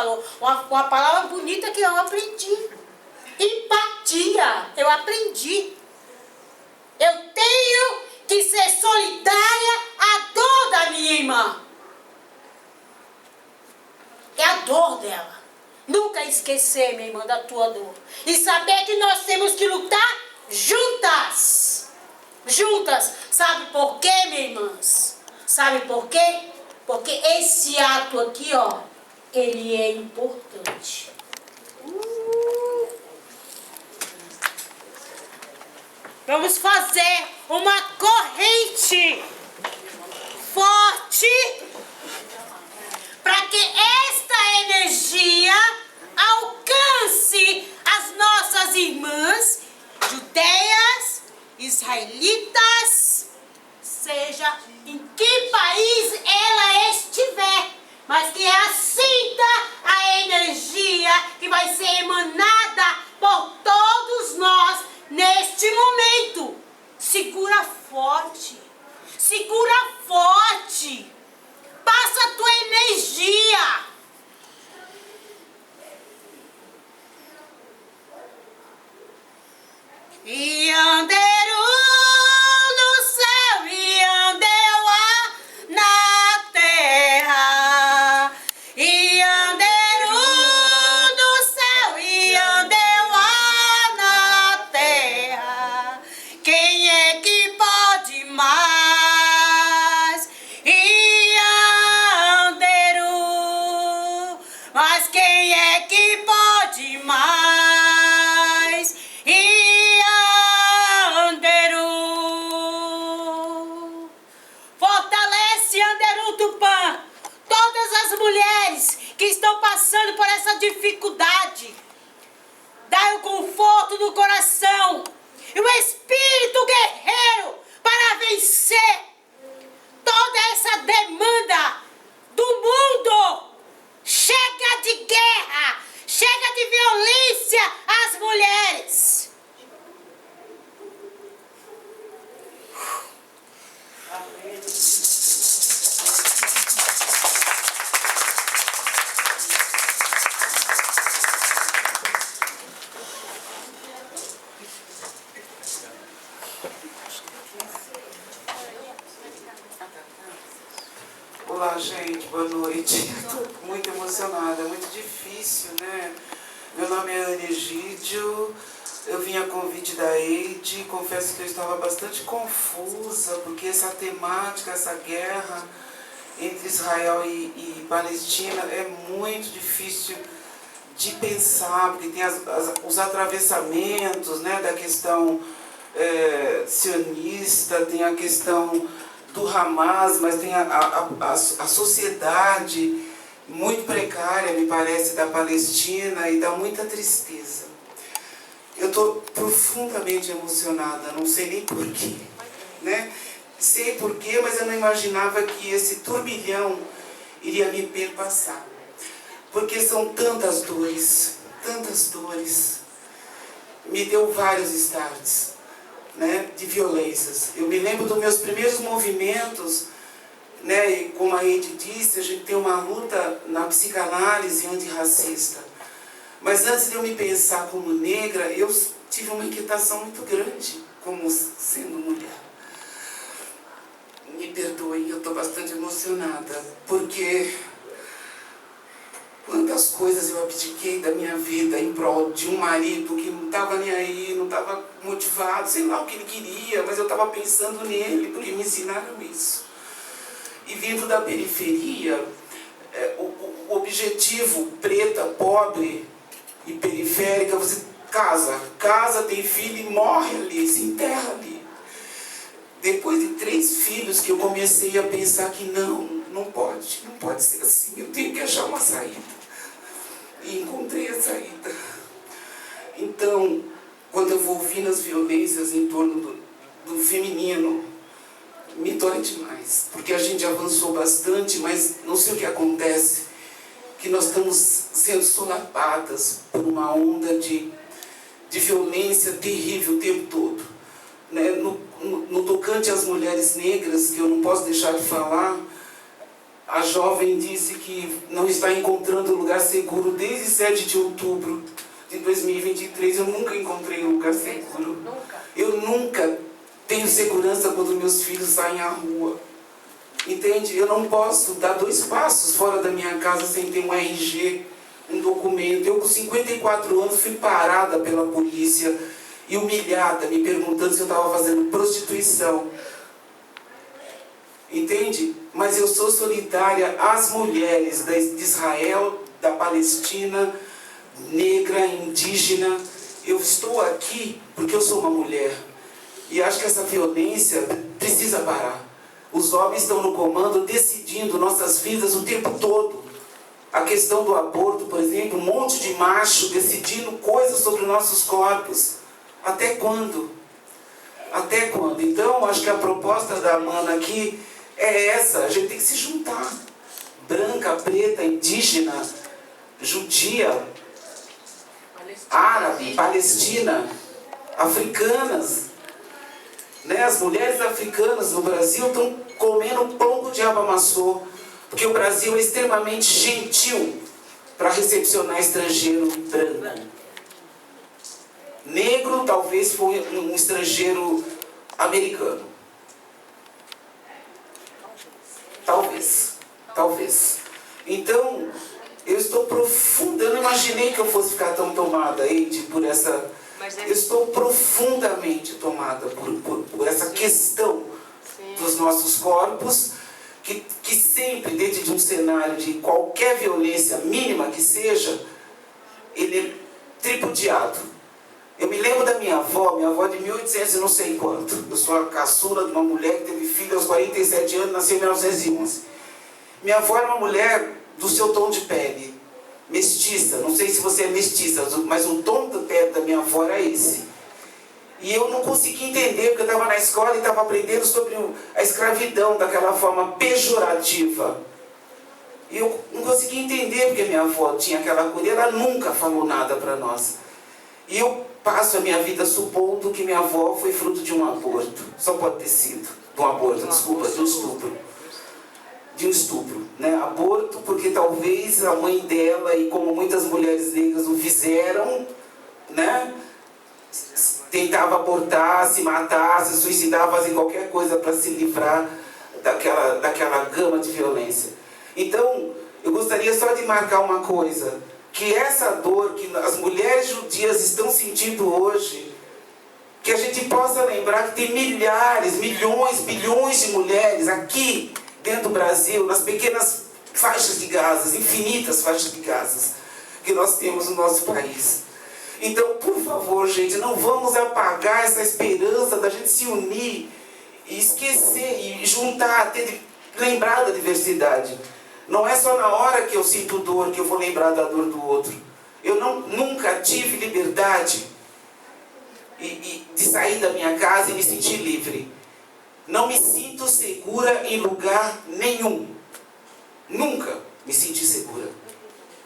falou. Uma palavra bonita que eu aprendi. Empatia, eu aprendi. Eu tenho que ser solidária à dor da minha irmã. É a dor dela. Nunca esquecer, minha irmã, da tua dor. E saber que nós temos que lutar juntas. Juntas. Sabe por quê, minhas irmãs? Sabe por quê? Porque esse ato aqui, ó, ele é importante. Vamos fazer uma corrente forte para que esta energia alcance as nossas irmãs judeias, israelitas, seja em que país ela estiver, mas que ela sinta a energia que vai ser emanada por todos nós neste momento. Segura forte, segura forte, passa a tua energia. E Anderu no céu e Andeua na terra. E Anderu no céu e Andeua na terra. Quem é que pode mais? E Anderu, mas quem é que pode mais? Mulheres que estão passando por essa dificuldade, dai o conforto do coração e o espírito guerreiro para vencer toda essa demanda do mundo. Chega de guerra, chega de violência às mulheres. Olá, gente, boa noite. Estou muito emocionada, é muito difícil, né? Meu nome é Ana Egídio, eu vim a convite da EIDE, confesso que eu estava bastante confusa, porque essa temática, essa guerra entre Israel e Palestina é muito difícil de pensar, porque tem os atravessamentos, né, da questão sionista, tem a questão do Hamas, mas tem a sociedade muito precária, me parece, da Palestina, e dá muita tristeza. Eu estou profundamente emocionada, não sei nem porquê, né? Sei porquê, mas eu não imaginava que esse turbilhão iria me perpassar. Porque são tantas dores, me deu vários starts, né, de violências. Eu me lembro dos meus primeiros movimentos, né, e como a Eide disse, a gente tem uma luta na psicanálise antirracista. Mas antes de eu me pensar como negra, eu tive uma inquietação muito grande como sendo mulher. Me perdoem, eu estou bastante emocionada, porque quantas coisas eu abdiquei da minha vida em prol de um marido que não estava nem aí, não estava motivado, sei lá o que ele queria, mas eu estava pensando nele, porque me ensinaram isso. E vindo da periferia, o objetivo preta, pobre e periférica, você casa, tem filho e morre ali, se enterra ali. Depois de 3 filhos que eu comecei a pensar que não pode ser assim, eu tenho que achar uma saída. E encontrei a saída. Então, quando eu vou ouvindo as violências em torno do feminino, me dói demais, porque a gente avançou bastante, mas não sei o que acontece, que nós estamos sendo solapadas por uma onda de violência terrível o tempo todo. Né? No tocante às mulheres negras, que eu não posso deixar de falar, A jovem disse que não está encontrando lugar seguro desde 7 de outubro de 2023. Eu nunca encontrei um lugar seguro. Eu nunca tenho segurança quando meus filhos saem à rua. Entende? Eu não posso dar 2 passos fora da minha casa sem ter um RG, um documento. Eu com 54 anos fui parada pela polícia e humilhada, me perguntando se eu estava fazendo prostituição. Entende? Mas eu sou solidária às mulheres de Israel, da Palestina, negra, indígena. Eu estou aqui porque eu sou uma mulher. E acho que essa violência precisa parar. Os homens estão no comando decidindo nossas vidas o tempo todo. A questão do aborto, por exemplo, um monte de macho decidindo coisas sobre nossos corpos. Até quando? Até quando? Então, acho que a proposta da Amanda aqui é essa. A gente tem que se juntar. Branca, preta, indígena, judia, árabe, palestina, africanas. Né? As mulheres africanas no Brasil estão comendo pão que o diabo amassou. Porque o Brasil é extremamente gentil para recepcionar estrangeiro branco. Negro talvez foi um estrangeiro americano. Talvez. Então, eu estou profunda, eu não imaginei que eu fosse ficar tão tomada, Eide, por essa... Eu estou profundamente tomada por essa questão dos nossos corpos, que sempre, dentro de um cenário de qualquer violência mínima que seja, ele é tripudiado. Eu me lembro da minha avó de 1800 e não sei quanto. Eu sou a caçula de uma mulher que teve filho aos 47 anos, nasceu em 1911. Minha avó era uma mulher do seu tom de pele, mestiça. Não sei se você é mestiça, mas o tom de pele da minha avó era esse. E eu não consegui entender, porque eu estava na escola e estava aprendendo sobre a escravidão daquela forma pejorativa. E eu não consegui entender porque minha avó tinha aquela cor e ela nunca falou nada para nós. E eu passo a minha vida supondo que minha avó foi fruto de um aborto. Só pode ter sido. De um aborto, desculpa, de um estupro. De um estupro, né? Aborto porque talvez a mãe dela, e como muitas mulheres negras o fizeram, né? Tentava abortar, se matar, se suicidar, fazer qualquer coisa para se livrar daquela gama de violência. Então, eu gostaria só de marcar uma coisa, que essa dor que as mulheres judias estão sentindo hoje, que a gente possa lembrar que tem milhares, milhões, bilhões de mulheres aqui dentro do Brasil, nas pequenas faixas de Gaza, infinitas faixas de Gaza que nós temos no nosso país. Então, por favor, gente, não vamos apagar essa esperança da gente se unir e esquecer, e juntar, lembrar da diversidade. Não é só na hora que eu sinto dor que eu vou lembrar da dor do outro. Eu nunca tive liberdade de sair da minha casa e me sentir livre. Não me sinto segura em lugar nenhum. Nunca me senti segura.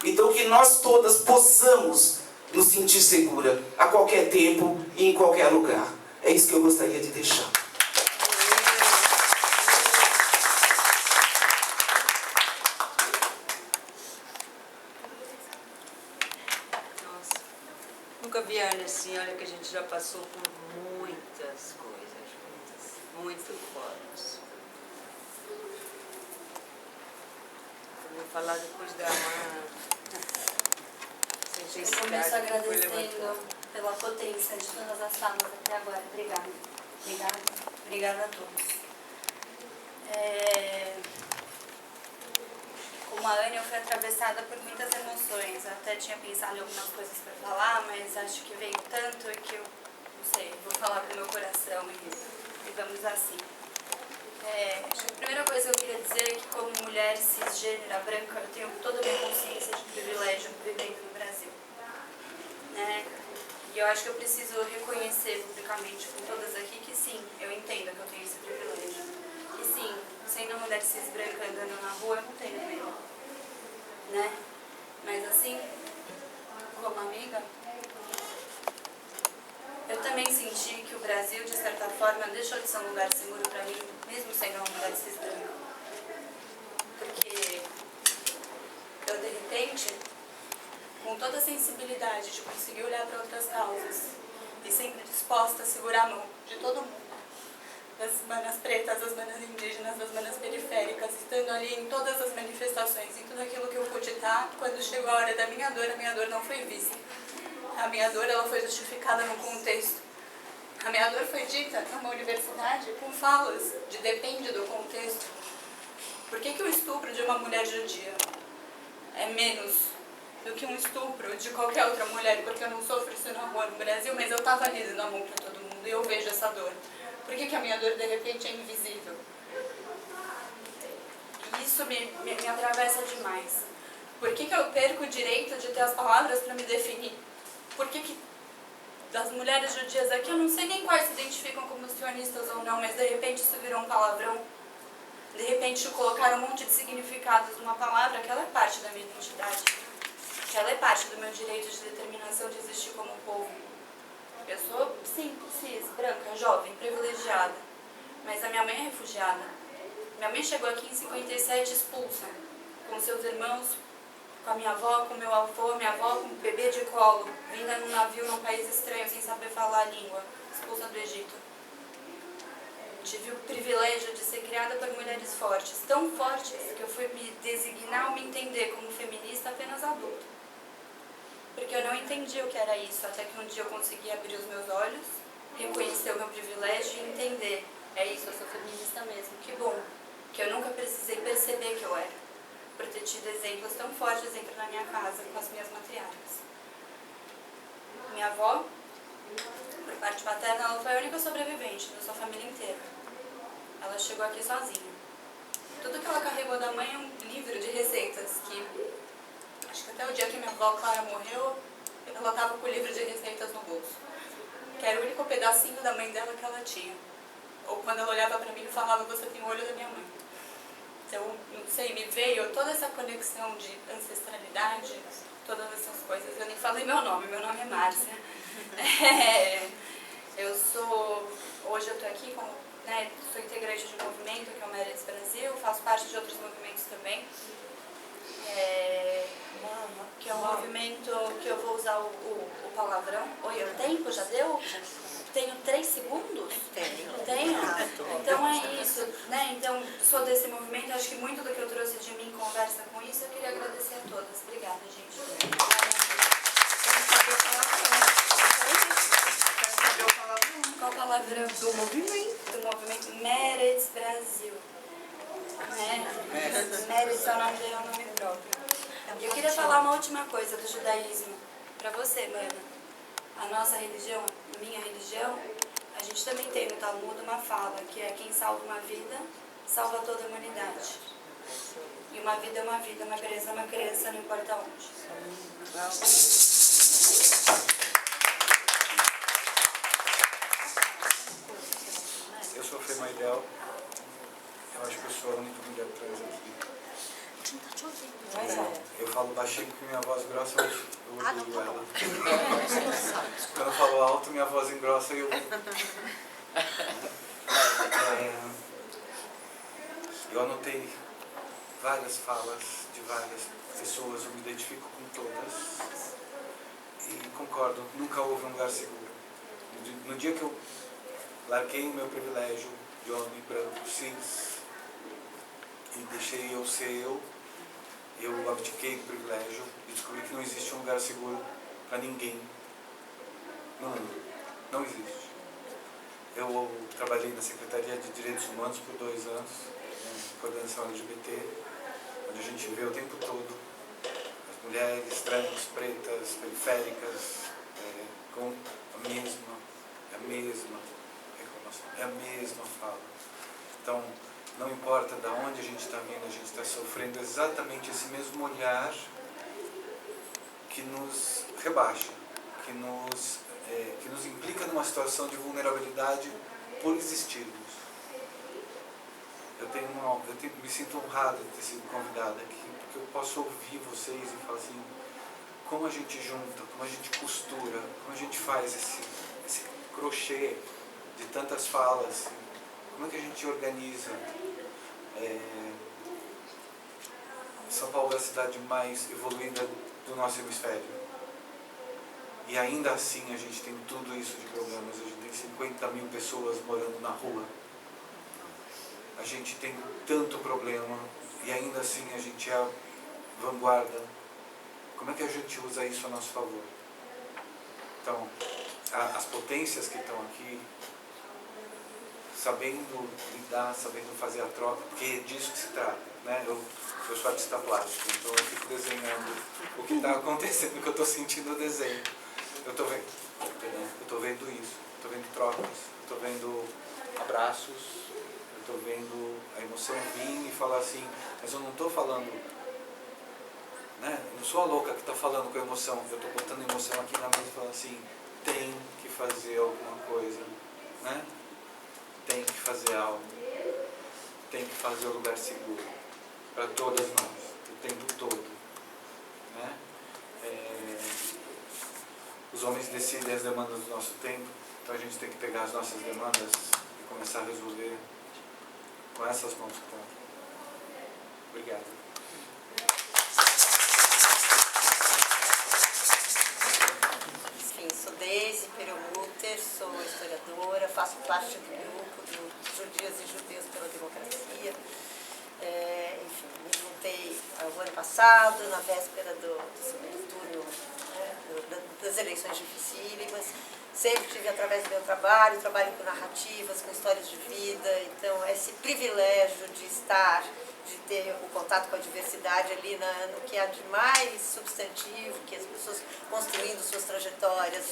Então que nós todas possamos nos sentir segura a qualquer tempo e em qualquer lugar. É isso que eu gostaria de deixar. Nunca vi a Ana assim, olha que a gente já passou por muitas coisas juntas, muito fortes. Eu vou falar depois da Amanda. Eu começo agradecendo pela potência de todas as falas até agora. Obrigada. Obrigada a todos. Como a Ana, eu fui atravessada por muitas emoções. Eu até tinha pensado em algumas coisas para falar, mas acho que veio tanto que eu, não sei, vou falar com o meu coração e vamos assim. Acho que a primeira coisa que eu queria dizer é que como mulher cisgênera branca, eu tenho toda a minha consciência de privilégio vivendo no Brasil. E eu acho que eu preciso reconhecer publicamente com todas aqui que sim, eu entendo que eu tenho esse privilégio. E sim, sendo uma mulher cis branca andando na rua, eu não tenho medo. Mas assim, como amiga, eu também senti que o Brasil, de certa forma, deixou de ser um lugar seguro para mim, mesmo sendo uma mulher cis branca. Porque repente, com toda a sensibilidade de conseguir olhar para outras causas e sempre disposta a segurar a mão de todo mundo, das manas pretas, das manas indígenas, das manas periféricas, estando ali em todas as manifestações, em tudo aquilo que eu pude estar, quando chegou a hora da minha dor, a minha dor não foi vista. A minha dor, ela foi justificada no contexto. A minha dor foi dita numa universidade com falas de depende do contexto. Por que o estupro de uma mulher judia é menos do que um estupro de qualquer outra mulher? Porque eu não sofro isso na rua no Brasil, mas eu estava ali dando a mão para todo mundo e eu vejo essa dor. Por que a minha dor, de repente, é invisível? E isso me atravessa demais. Por que eu perco o direito de ter as palavras para me definir? Por que das mulheres judias aqui, eu não sei nem quais se identificam como sionistas ou não, mas de repente isso virou um palavrão. De repente colocaram um monte de significados numa palavra que ela é parte da minha identidade. Que ela é parte do meu direito de determinação de existir como povo. Eu sou simples, cis, branca, jovem, privilegiada. Mas a minha mãe é refugiada. Minha mãe chegou aqui em 57 expulsa, com seus irmãos, com a minha avó, com meu avô, minha avó com um bebê de colo, vinda num navio num país estranho, sem saber falar a língua, expulsa do Egito. Tive o privilégio de ser criada por mulheres fortes, tão fortes que eu fui me designar ou me entender como feminista apenas adulta. Porque eu não entendi o que era isso, até que um dia eu consegui abrir os meus olhos, reconhecer o meu privilégio e entender. É isso, eu sou feminista mesmo, que bom, que eu nunca precisei perceber que eu era, por ter tido exemplos tão fortes dentro da minha casa, com as minhas matriarcas. Minha avó, por parte paterna, ela foi a única sobrevivente da sua família inteira. Ela chegou aqui sozinha. Tudo que ela carregou da mãe é um livro de receitas, que acho que até o dia que minha avó Clara morreu, ela estava com o livro de receitas no bolso. Que era o único pedacinho da mãe dela que ela tinha. Ou quando ela olhava para mim e falava, você tem o olho da minha mãe. Então, não sei, me veio toda essa conexão de ancestralidade, todas essas coisas. Eu nem falei meu nome é Márcia. Hoje eu estou aqui, sou integrante de um movimento que é o Meretz Brasil, faço parte de outros movimentos também. Que é um movimento que eu vou usar o palavrão. Oi, o tempo já deu? Tenho 3 segundos? Tenho? Então é isso, né? Então, sou desse movimento, acho que muito do que eu trouxe de mim conversa com isso. Eu queria agradecer a todas. Obrigada, gente. Qual palavrão? Do movimento Meretz Brasil. Meretz é o nome próprio. Eu queria falar uma última coisa do judaísmo para você, mana. A nossa religião, a minha religião, a gente também tem no Talmud uma fala que é quem salva uma vida, salva toda a humanidade. E uma vida é uma vida, uma criança é uma criança, não importa onde. Eu sou Femaidel, eu acho que eu sou a única mulher trans aqui. Eu falo baixinho porque minha voz grossa, eu odeio ela. Quando eu falo alto, minha voz engrossa e eu... Eu anotei várias falas de várias pessoas, eu me identifico com todas e concordo, nunca houve um lugar seguro. No dia que eu larguei o meu privilégio de homem branco cis e deixei eu ser eu abdiquei do privilégio e descobri que não existe um lugar seguro para ninguém no mundo. Não existe. Eu trabalhei na Secretaria de Direitos Humanos por 2 anos, na coordenação LGBT, onde a gente vê o tempo todo as mulheres trans, pretas, periféricas, com a mesma fala. Então, não importa de onde a gente está vindo, a gente está sofrendo exatamente esse mesmo olhar que nos rebaixa, que nos implica numa situação de vulnerabilidade por existirmos. Eu me sinto honrado de ter sido convidado aqui, porque eu posso ouvir vocês e falar assim, como a gente junta, como a gente costura, como a gente faz esse crochê de tantas falas, como é que a gente organiza. São Paulo é a cidade mais evoluída do nosso hemisfério. E ainda assim a gente tem tudo isso de problemas. A gente tem 50 mil pessoas morando na rua. A gente tem tanto problema e ainda assim a gente é a vanguarda. Como é que a gente usa isso a nosso favor? Então, as potências que estão aqui, sabendo lidar, sabendo fazer a troca, porque é disso que se trata, né? Eu sou artista plástico, então eu fico desenhando o que está acontecendo, o que eu estou sentindo no desenho. Eu estou vendo, eu estou vendo isso, estou vendo trocas, estou vendo abraços, eu estou vendo a emoção vir e falar assim, mas eu não estou falando, né? Eu não sou a louca que está falando com emoção, eu estou botando emoção aqui na mesa e falando assim, tem que fazer alguma coisa, né? Tem que fazer algo, tem que fazer o lugar seguro para todas nós, o tempo todo, né? Os homens decidem as demandas do nosso tempo, então a gente tem que pegar as nossas demandas e começar a resolver com essas mãos que estão aqui. Obrigado. Enfim, sou Deise Perlmutter, sou historiadora, faço parte do grupo dos Judias e Judeus pela Democracia. Enfim, me juntei o ano passado, na véspera do segundo turno, né, das eleições dificílimas. Sempre tive, através do meu trabalho com narrativas, com histórias de vida. Então, esse privilégio de estar, de ter o contato com a diversidade ali no que há de mais substantivo, que as pessoas construindo suas trajetórias,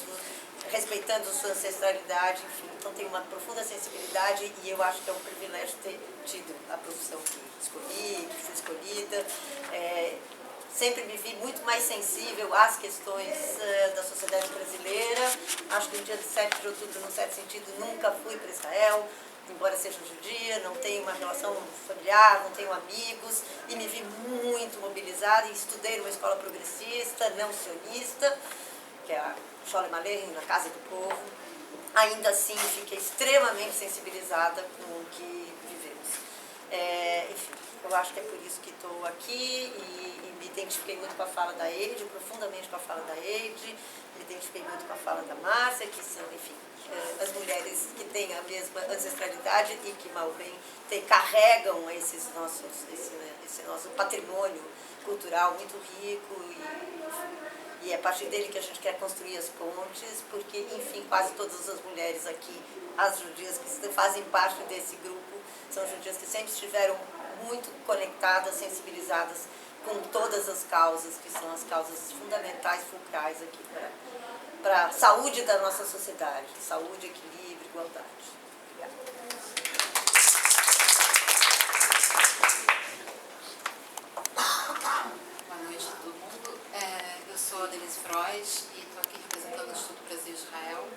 respeitando sua ancestralidade, enfim. Então, tenho uma profunda sensibilidade e eu acho que é um privilégio ter tido a profissão que escolhi, que fui escolhida. Sempre me vi muito mais sensível às questões da sociedade brasileira. Acho que no dia de 7 de outubro, num certo sentido, nunca fui para Israel, embora seja judia, não tenho uma relação familiar, não tenho amigos, e me vi muito mobilizada e estudei numa escola progressista, não sionista, que é a Sholem Aleichem, na Casa do Povo. Ainda assim, fiquei extremamente sensibilizada com o que vivemos. Enfim, eu acho que é por isso que estou aqui e me identifiquei muito com a fala da Eide, profundamente com a fala da Eide, me identifiquei muito com a fala da Márcia, que são, enfim, as mulheres que têm a mesma ancestralidade e que, mal bem, carregam esse nosso patrimônio cultural muito rico e é a partir dele que a gente quer construir as pontes, porque, enfim, quase todas as mulheres aqui, as judias que fazem parte desse grupo, são judias que sempre estiveram muito conectadas, sensibilizadas com todas as causas, que são as causas fundamentais, fulcrais aqui para a saúde da nossa sociedade, saúde, equilíbrio, igualdade. Obrigada. Boa noite a todo mundo. Eu sou a Denise Freud e estou aqui representando o Instituto Brasil-Israel,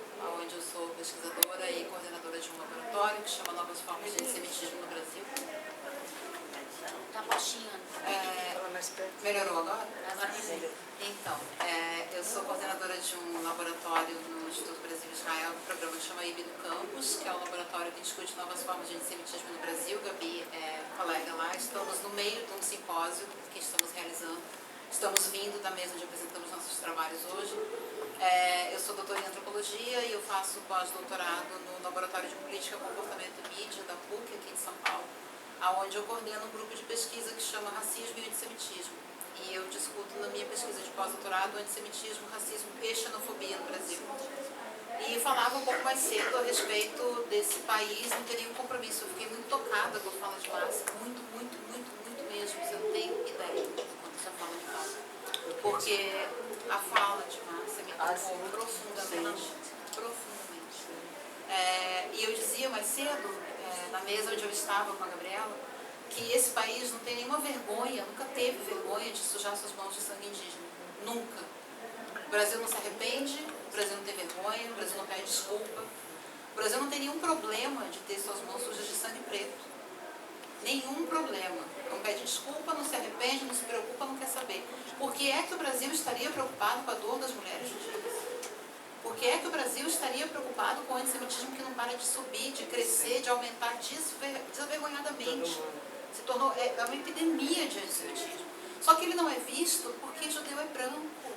onde eu sou pesquisadora e coordenadora de um laboratório que chama Novas Formas de Antissemitismo no Brasil. Tá baixinho. Melhorou agora? Então, eu sou coordenadora de um laboratório no Instituto Brasil-Israel, um programa que chama IB do Campus, que é um laboratório que discute novas formas de antissemitismo no Brasil. Gabi é colega lá. Estamos no meio de um simpósio que estamos realizando. Estamos vindo da mesa onde apresentamos nossos trabalhos hoje. Eu sou doutora em antropologia e eu faço pós-doutorado no Laboratório de Política, Comportamento e Mídia da PUC, aqui de São Paulo, onde eu coordeno um grupo de pesquisa que chama Racismo e Antissemitismo. E eu discuto na minha pesquisa de pós-doutorado antissemitismo, racismo e xenofobia no Brasil. E falava um pouco mais cedo a respeito desse país, não teria um compromisso. Eu fiquei muito tocada com a fala de Márcia, muito mesmo. Você não tem ideia quando você fala de Márcia. Porque a fala de Márcia me tocou profundamente. E eu dizia mais cedo, na mesa onde eu estava com a Gabriela, que esse país não tem nenhuma vergonha, nunca teve vergonha de sujar suas mãos de sangue indígena. Nunca. O Brasil não se arrepende, o Brasil não tem vergonha, o Brasil não pede desculpa. O Brasil não tem nenhum problema de ter suas mãos sujas de sangue preto. Nenhum problema. Não pede desculpa, não se arrepende, não se preocupa, não quer saber. Por que é que o Brasil estaria preocupado com a dor das mulheres judias? Por que é que o Brasil estaria preocupado com o antissemitismo que não para de subir, de crescer, de aumentar desavergonhadamente? Se tornou uma epidemia de antissemitismo. Só que ele não é visto porque judeu é branco,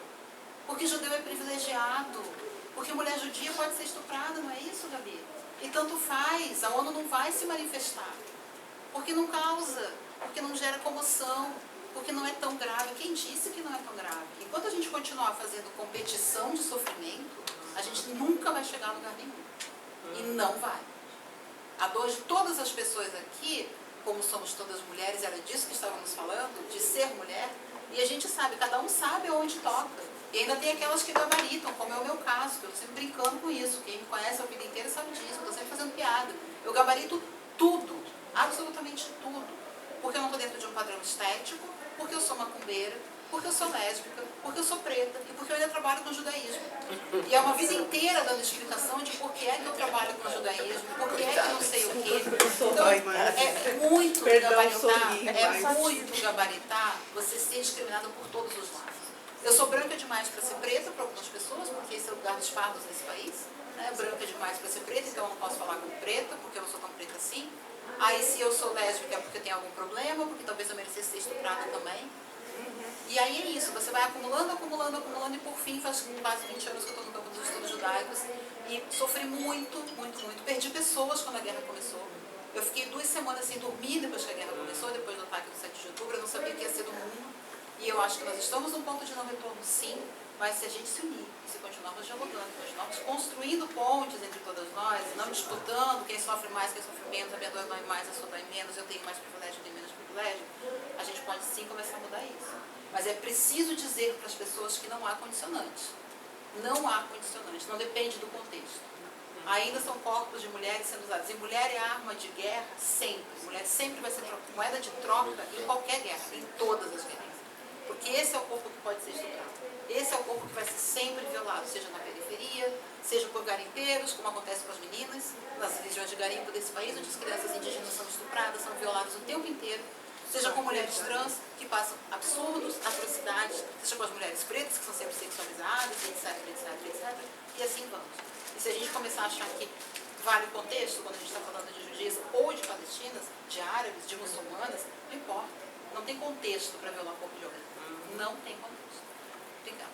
porque judeu é privilegiado, porque mulher judia pode ser estuprada, não é isso, Gabi? E tanto faz, a ONU não vai se manifestar, porque não causa, porque não gera comoção, porque não é tão grave. Quem disse que não é tão grave? Enquanto a gente continuar fazendo competição de sofrimento, a gente nunca vai chegar a lugar nenhum. E não vai. A dor de todas as pessoas aqui, como somos todas mulheres, era disso que estávamos falando, de ser mulher, e a gente sabe, cada um sabe aonde toca. E ainda tem aquelas que gabaritam, como é o meu caso, que eu estou sempre brincando com isso. Quem me conhece a vida inteira sabe disso, eu estou sempre fazendo piada. Eu gabarito tudo, absolutamente tudo. Porque eu não estou dentro de um padrão estético, porque eu sou macumbeira, porque eu sou lésbica, porque eu sou preta e porque eu ainda trabalho com o judaísmo. E é uma vida inteira dando explicação de por que é que eu trabalho com o judaísmo, por que é que eu não sei o quê. Então, é muito gabaritar você ser discriminado por todos os lados. Eu sou branca demais para ser preta para algumas pessoas, porque esse é o lugar dos pardos nesse país. Né? Branca demais para ser preta, então eu não posso falar como preta, porque eu não sou tão preta assim. Aí se eu sou lésbica é porque tem algum problema, porque talvez eu merecesse ser estuprada também. E aí é isso, você vai acumulando, acumulando, acumulando, e por fim faz quase 20 anos que eu estou no campo dos estudos judaicos e sofri muito, muito, muito. Perdi pessoas quando a guerra começou. Eu fiquei 2 semanas sem dormir depois que a guerra começou, depois do ataque do 7 de outubro, eu não sabia o que ia ser do mundo. E eu acho que nós estamos num ponto de não retorno, sim, mas se a gente se unir, se continuarmos dialogando, continuarmos construindo pontes entre todas nós, não disputando quem sofre mais, quem sofre menos, a minha dor dói mais, a sua dói menos, eu tenho mais privilégio, eu tenho menos privilégio, a gente pode sim começar a mudar isso. Mas é preciso dizer para as pessoas que não há condicionante. Não há condicionante, não depende do contexto. Ainda são corpos de mulheres sendo usados. E mulher é arma de guerra sempre. Mulher sempre vai ser moeda de troca em qualquer guerra, em todas as guerras. Porque esse é o corpo que pode ser estuprado. Esse é o corpo que vai ser sempre violado, seja na periferia, seja por garimpeiros, como acontece com as meninas, nas regiões de garimpo desse país, onde as crianças indígenas são estupradas, são violadas o tempo inteiro, seja com mulheres trans, que passam absurdos, atrocidades, seja com as mulheres pretas, que são sempre sexualizadas, etc, etc, etc, e assim vamos. E se a gente começar a achar que vale o contexto, quando a gente está falando de judias ou de palestinas, de árabes, de muçulmanas, não importa. Não tem contexto para violar o corpo de alguém. Não tem contexto. Obrigada.